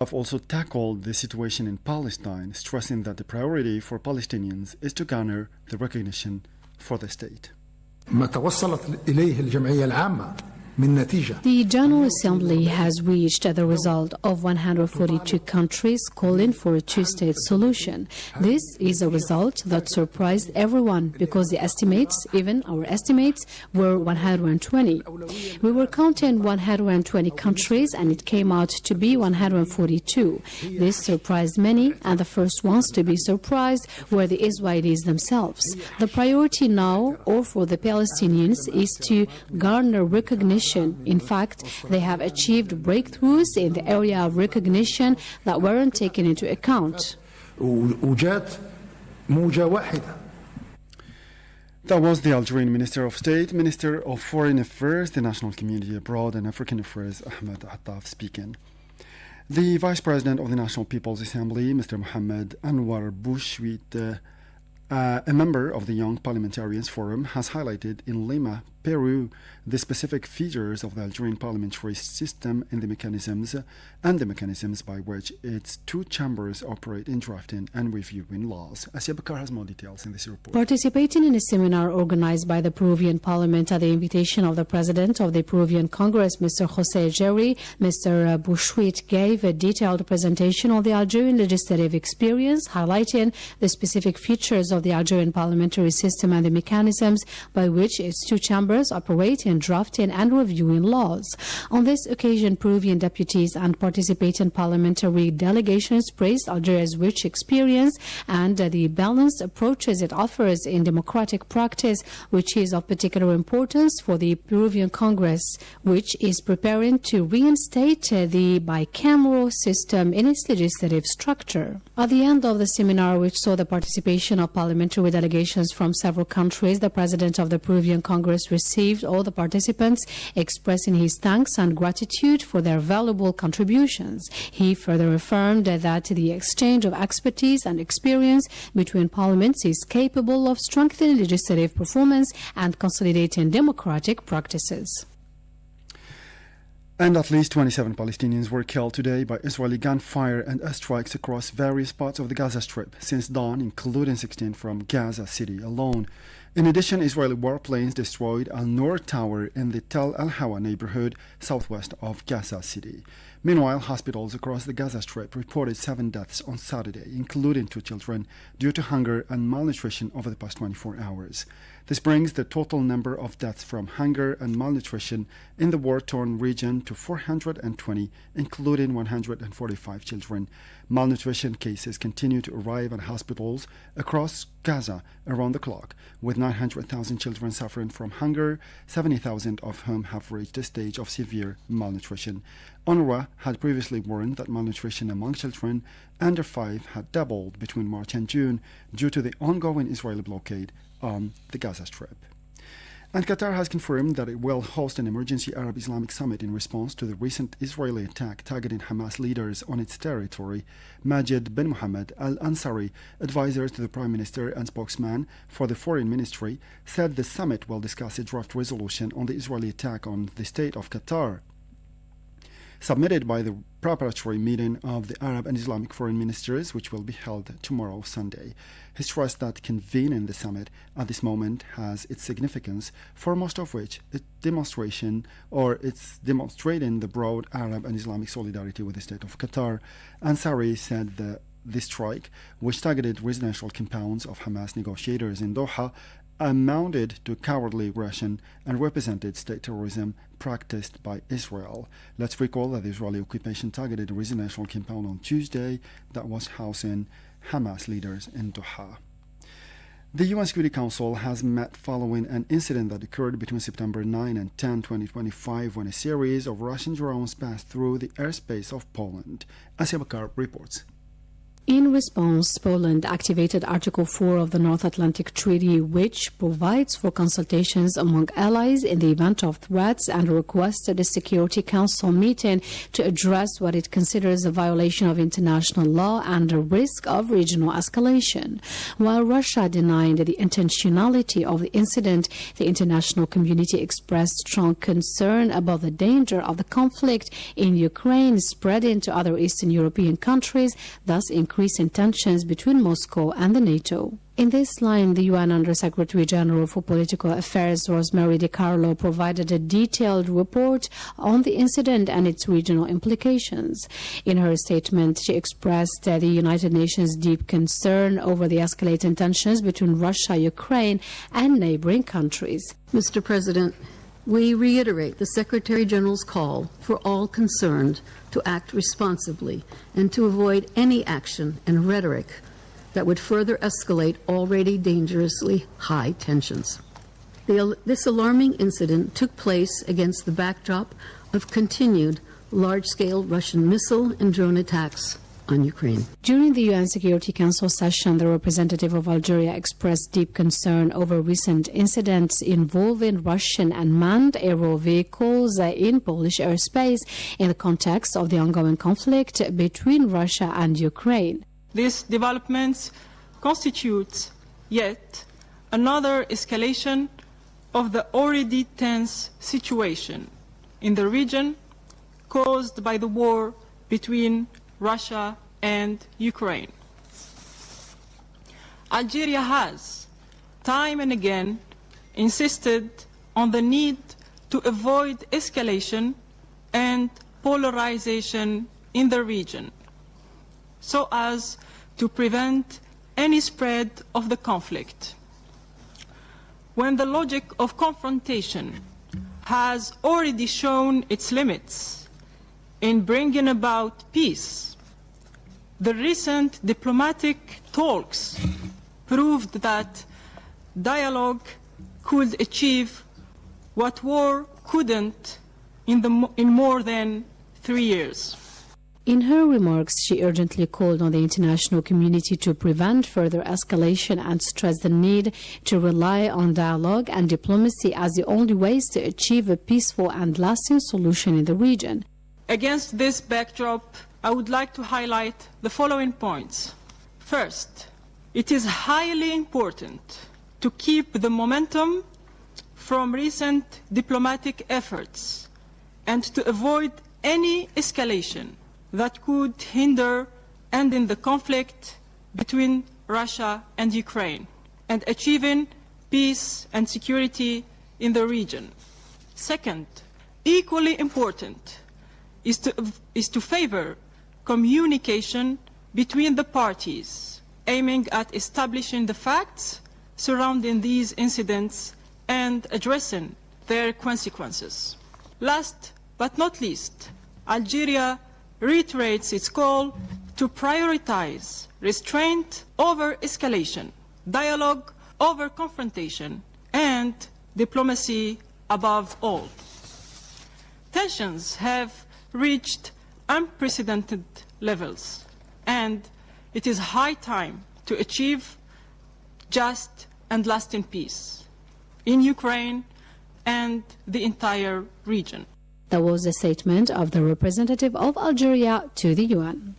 have also tackled the situation in Palestine, stressing that the priority for Palestinians is to garner the recognition for the state. ما توصلت إليه الجمعية العامة من نتيجة. The General Assembly has reached the result of 142 countries calling for a two-state solution. This is a result that surprised everyone because the estimates, even our estimates, were 120. We were counting 120 countries and it came out to be 142. This surprised many, and the first ones to be surprised were the Israelis themselves. The priority now, or for the Palestinians, is to garner recognition. In fact, they have achieved breakthroughs in the area of recognition that weren't taken into account. That was the Algerian Minister of State, Minister of Foreign Affairs, the National Community Abroad and African Affairs, Ahmed Attaf, speaking. The Vice President of the National People's Assembly, Mr. Mohamed Anwar Bouchouit, a member of the Young Parliamentarians Forum, has highlighted in Lima, Peru, the specific features of the Algerian parliamentary system and the mechanisms by which its two chambers operate in drafting and reviewing laws. Asia Bakar has more details in this report. Participating in a seminar organized by the Peruvian Parliament at the invitation of the President of the Peruvian Congress, Mr. Jose Jerry, Mr. Bouchouit gave a detailed presentation of the Algerian legislative experience, highlighting the specific features of the Algerian parliamentary system and the mechanisms by which its two chambers operate in drafting and reviewing laws. On this occasion, Peruvian deputies and participating parliamentary delegations praised Algeria's rich experience and the balanced approaches it offers in democratic practice, which is of particular importance for the Peruvian Congress, which is preparing to reinstate the bicameral system in its legislative structure. At the end of the seminar, which saw the participation of parliamentary delegations from several countries, the President of the Peruvian Congress received all the participants, expressing his thanks and gratitude for their valuable contributions. He further affirmed that the exchange of expertise and experience between parliaments is capable of strengthening legislative performance and consolidating democratic practices. And at least 27 Palestinians were killed today by Israeli gunfire and airstrikes across various parts of the Gaza Strip since dawn, including 16 from Gaza City alone. In addition, Israeli warplanes destroyed Al-Noor Tower in the Tel Al-Hawa neighborhood southwest of Gaza City. Meanwhile, hospitals across the Gaza Strip reported 7 deaths on Saturday, including 2 children, due to hunger and malnutrition over the past 24 hours. This brings the total number of deaths from hunger and malnutrition in the war-torn region to 420, including 145 children. Malnutrition cases continue to arrive at hospitals across Gaza around the clock, with 900,000 children suffering from hunger, 70,000 of whom have reached a stage of severe malnutrition. UNRWA had previously warned that malnutrition among children under 5 had doubled between March and June due to the ongoing Israeli blockade on the Gaza Strip. And Qatar has confirmed that it will host an emergency Arab Islamic summit in response to the recent Israeli attack targeting Hamas leaders on its territory. Majid bin Mohammed al-Ansari, advisor to the Prime Minister and spokesman for the Foreign Ministry, said the summit will discuss a draft resolution on the Israeli attack on the state of Qatar, submitted by the preparatory meeting of the Arab and Islamic foreign ministers, which will be held tomorrow, Sunday. He stressed that convening the summit at this moment has its significance, for most of which it's demonstrating the broad Arab and Islamic solidarity with the state of Qatar. Ansari said that the strike, which targeted residential compounds of Hamas negotiators in Doha, amounted to cowardly aggression and represented state terrorism practiced by Israel. Let's recall that the Israeli occupation targeted a residential compound on Tuesday that was housing Hamas leaders in Doha. The UN Security Council has met following an incident that occurred between September 9 and 10, 2025, when a series of Russian drones passed through the airspace of Poland. Asia Bakar reports. In response, Poland activated Article 4 of the North Atlantic Treaty, which provides for consultations among allies in the event of threats, and requested a Security Council meeting to address what it considers a violation of international law and a risk of regional escalation. While Russia denied the intentionality of the incident, the international community expressed strong concern about the danger of the conflict in Ukraine spreading to other Eastern European countries, thus increasing tensions between Moscow and the NATO. In this line, the UN Under-Secretary General for Political Affairs, Rosemary DiCarlo, provided a detailed report on the incident and its regional implications. In her statement, she expressed the United Nations' deep concern over the escalating tensions between Russia, Ukraine, and neighboring countries. Mr. President, we reiterate the Secretary General's call for all concerned to act responsibly and to avoid any action and rhetoric that would further escalate already dangerously high tensions. This alarming incident took place against the backdrop of continued large-scale Russian missile and drone attacks on Ukraine. During the UN Security Council session, the representative of Algeria expressed deep concern over recent incidents involving Russian unmanned aerial vehicles in Polish airspace in the context of the ongoing conflict between Russia and Ukraine. These developments constitute yet another escalation of the already tense situation in the region caused by the war between Russia and Ukraine. Algeria has, time and again, insisted on the need to avoid escalation and polarization in the region, so as to prevent any spread of the conflict. When the logic of confrontation has already shown its limits in bringing about peace, the recent diplomatic talks proved that dialogue could achieve what war couldn't in more than 3 years. In her remarks, she urgently called on the international community to prevent further escalation and stressed the need to rely on dialogue and diplomacy as the only ways to achieve a peaceful and lasting solution in the region. Against this backdrop, I would like to highlight the following points. First, it is highly important to keep the momentum from recent diplomatic efforts and to avoid any escalation that could hinder ending the conflict between Russia and Ukraine and achieving peace and security in the region. Second, equally important is to favor communication between the parties, aiming at establishing the facts surrounding these incidents and addressing their consequences. Last but not least, Algeria reiterates its call to prioritize restraint over escalation, dialogue over confrontation, and diplomacy above all. Tensions have reached unprecedented levels, and it is high time to achieve just and lasting peace in Ukraine and the entire region. That was a statement of the representative of Algeria to the UN.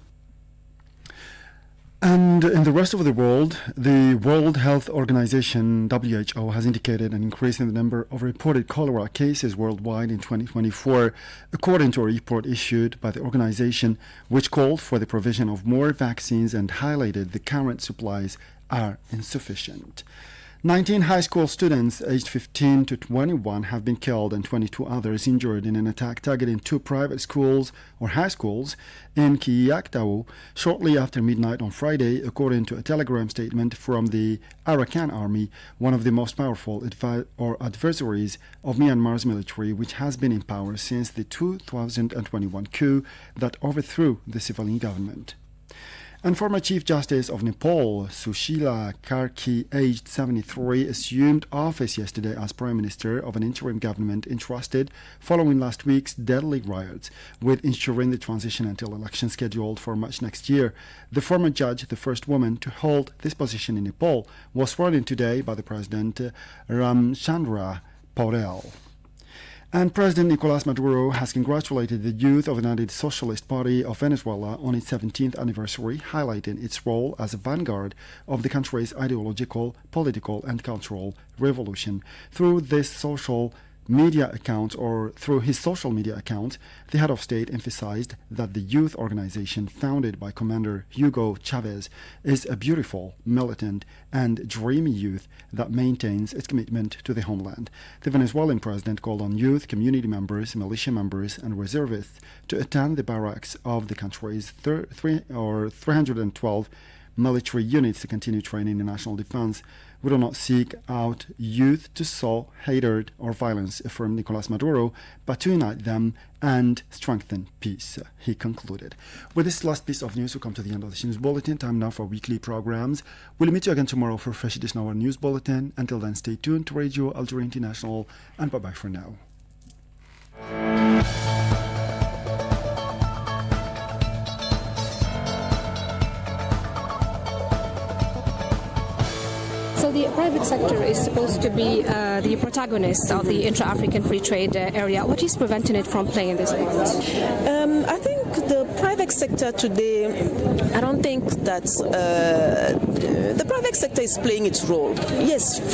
And in the rest of the world, the World Health Organization, WHO, has indicated an increase in the number of reported cholera cases worldwide in 2024, according to a report issued by the organization, which called for the provision of more vaccines and highlighted the current supplies are insufficient. 19 high school students aged 15 to 21 have been killed and 22 others injured in an attack targeting 2 private schools or high schools in Kyiaktau shortly after midnight on Friday, according to a telegram statement from the Arakan Army, one of the most powerful adversaries of Myanmar's military, which has been in power since the 2021 coup that overthrew the civilian government. And former Chief Justice of Nepal, Sushila Karki, aged 73, assumed office yesterday as Prime Minister of an interim government entrusted following last week's deadly riots, with ensuring the transition until elections scheduled for March next year. The former judge, the first woman to hold this position in Nepal, was sworn in today by the President Ramchandra Paurel. And President Nicolás Maduro has congratulated the youth of the United Socialist Party of Venezuela on its 17th anniversary, highlighting its role as a vanguard of the country's ideological, political, and cultural revolution. Through his social media account, the head of state emphasized that the youth organization founded by Commander Hugo Chavez is a beautiful, militant, and dreamy youth that maintains its commitment to the homeland. The Venezuelan president called on youth, community members, militia members, and reservists to attend the barracks of the country's 312 military units to continue training in national defense. We do not seek out youth to sow hatred or violence, affirmed Nicolás Maduro, but to unite them and strengthen peace, he concluded. With this last piece of news, we come to the end of the news bulletin. Time now for weekly programs. We'll meet you again tomorrow for a fresh edition of our news bulletin. Until then, stay tuned to Radio Algeria International, and bye-bye for now. So the private sector is supposed to be the protagonist of the intra-African free trade area. What is preventing it from playing this part? I think the private sector today, I don't think that the private sector is playing its role. Yes, from